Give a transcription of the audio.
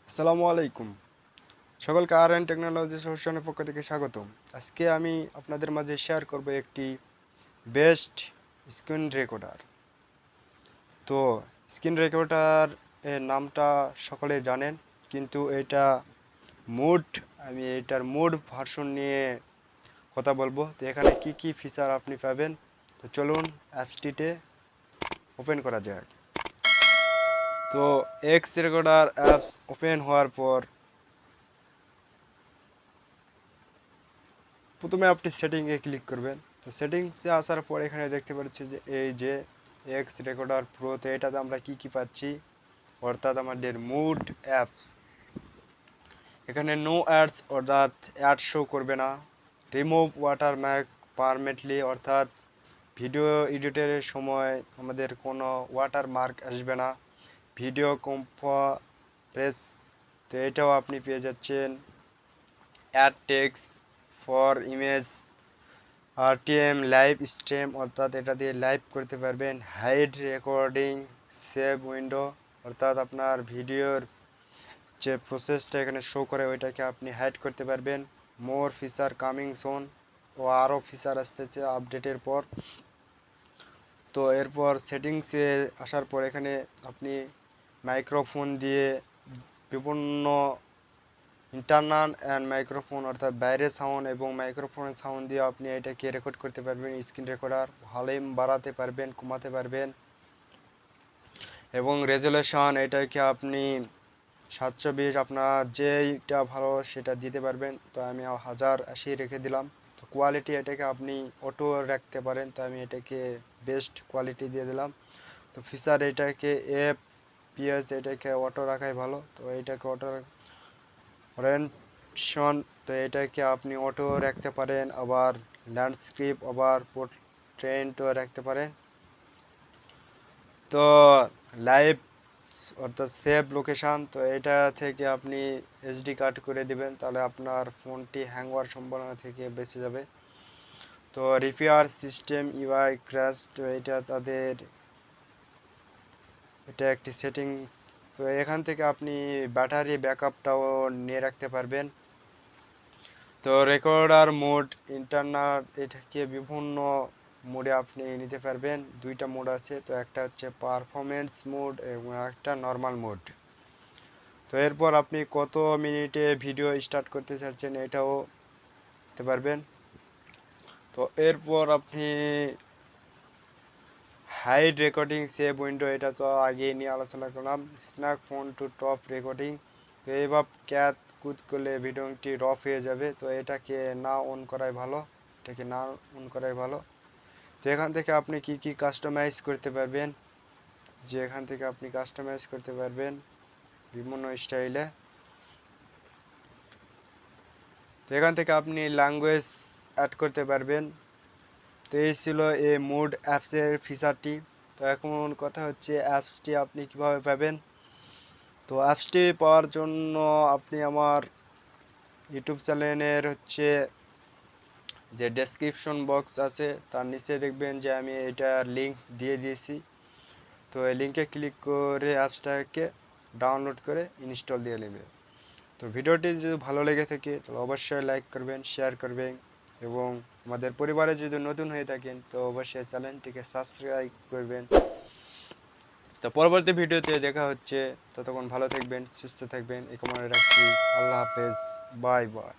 আসসালামু আলাইকুম। সকলকে আর এন টেকনোলজি সলিউশনের পক্ষ থেকে স্বাগতম। আজকে আমি আপনাদের মাঝে শেয়ার করব একটি বেস্ট স্ক্রিন রেকর্ডার। তো স্ক্রিন রেকর্ডার এর নামটা সকলে জানেন, কিন্তু আমি এটার মোড ভার্সন নিয়ে কথা বলবো। তো এখানে কি কি ফিচার আপনি পাবেন, তো চলুন অ্যাপসটিতে ওপেন করা যাক। তো এক্স রেকর্ডার অ্যাপস ওপেন হওয়ার পর প্রথমে আপনি সেটিংয়ে ক্লিক করবেন। তো সেটিংসে আসার পর এখানে দেখতে পাচ্ছি যে এই যে এক্স রেকর্ডার প্রো, তো এটাতে আমরা কি কি পাচ্ছি, অর্থাৎ আমাদের মুড অ্যাপ। এখানে নো অ্যাডস, অর্থাৎ অ্যাড শো করবে না। রিমুভ ওয়াটারমার্ক পারমানেন্টলি, অর্থাৎ ভিডিও এডিটের সময় আমাদের কোনো ওয়াটারমার্ক আসবে না। ভিডিও কম্প্রেস, তো এটাও আপনি পেয়ে যাচ্ছেন। Add text for image, RTM live stream, অর্থাৎ এটা দিয়ে লাইভ করতে পারবেন। হাইড রেকর্ডিং সেভ উইন্ডো, অর্থাৎ আপনার ভিডিওর যে প্রসেসটা এখানে শো করে ওইটাকে আপনি হাইড করতে পারবেন। মোর ফিচার কামিং সোন, ও আরও ফিচার আসতেছে আপডেটের পর। তো এরপর সেটিংসে আসার পর এখানে আপনি মাইক্রোফোন দিয়ে বিভিন্ন ইন্টারনাল অ্যান্ড মাইক্রোফোন, অর্থাৎ বাইরের সাউন্ড এবং মাইক্রোফোনের সাউন্ড দিয়ে আপনি এটাকে রেকর্ড করতে পারবেন। স্ক্রিন রেকর্ডার ভলিউম বাড়াতে পারবেন, কমাতে পারবেন, এবং রেজুলেশন এটাকে আপনি 720, আপনার যেটা ভালো সেটা দিতে পারবেন। তো আমি 1080 রেখে দিলাম। তো কোয়ালিটি এটাকে আপনি অটো রাখতে পারেন, তো আমি এটাকে বেস্ট কোয়ালিটি দিয়ে দিলাম। তো ফিচার এটাকে এফপিএস এটাকে অটো রাখাই ভালো, তো এটাকে অটো রেনশন, তো এটাকে আপনি অটো রাখতে পারেন, আবার ল্যান্ডস্কেপ আবার পোর্ট্রেটও রাখতে পারেন। তো লাইভ, অর্থাৎ সেভ লোকেশান, তো এটা থেকে আপনি এসডি কার্ড করে দিবেন, তাহলে আপনার ফোনটি হ্যাং হওয়ার সম্ভাবনা থেকে বেঁচে যাবে। তো রিপেয়ার সিস্টেম ইউআই ক্র্যাশ, তো এটা একটি সেটিংস। তো এখান থেকে আপনি ব্যাটারি ব্যাকআপটাও নিয়ে রাখতে পারবেন। তো রেকর্ডার মোড ইন্টারনাল, এটাকে বিভিন্ন মোডে আপনি নিতে পারবেন। দুইটা মোড আছে, তো একটা হচ্ছে পারফরমেন্স মোড এবং একটা নর্মাল মোড। তো এরপর আপনি কত মিনিটে ভিডিও স্টার্ট করতে চাচ্ছেন এটাও দিতে পারবেন। তো এরপর আপনি হাইড রেকর্ডিং সেভ উইন্ডো, এটা তো আগেই নিয়ে আলোচনা করলাম। Snack phone to top recording, তো এইভাবে ক্যাত কুদ করলে ভিডিওটি রফ হয়ে যাবে, তো এটাকে না অন করাই ভালো, এটাকে না অন করাই ভালো। তো এখান থেকে আপনি কি কি কাস্টমাইজ করতে পারবেন, যে এখান থেকে আপনি কাস্টমাইজ করতে পারবেন বিভিন্ন স্টাইলে। তো এখান থেকে আপনি ল্যাঙ্গুয়েজ অ্যাড করতে পারবেন। তো এই ছিল এই মুড অ্যাপসের ফিচারটি। তো এখন কথা হচ্ছে অ্যাপসটি আপনি কিভাবে পাবেন। তো অ্যাপসটি পাওয়ার জন্য আপনি আমার ইউটিউব চ্যানেলের যে ডেসক্রিপশন বক্স আছে তার নিচে দেখবেন যে আমি এটার লিঙ্ক দিয়ে দিয়েছি। তো এই লিঙ্কে ক্লিক করে অ্যাপসটাকে ডাউনলোড করে ইনস্টল দিয়ে নেবে। তো ভিডিওটি যদি ভালো লেগে থাকে তাহলে অবশ্যই লাইক করবেন, শেয়ার করবেন, এবং আমাদের পরিবারে যদি নতুন হয়ে থাকেন তো অবশ্যই চ্যানেলটিকে সাবস্ক্রাইব করবেন। তো পরবর্তী ভিডিওতে দেখা হচ্ছে, ততক্ষণ ভালো থাকবেন, সুস্থ থাকবেন, এই কামনা রাখছি। আল্লাহ হাফেজ, বাই বাই।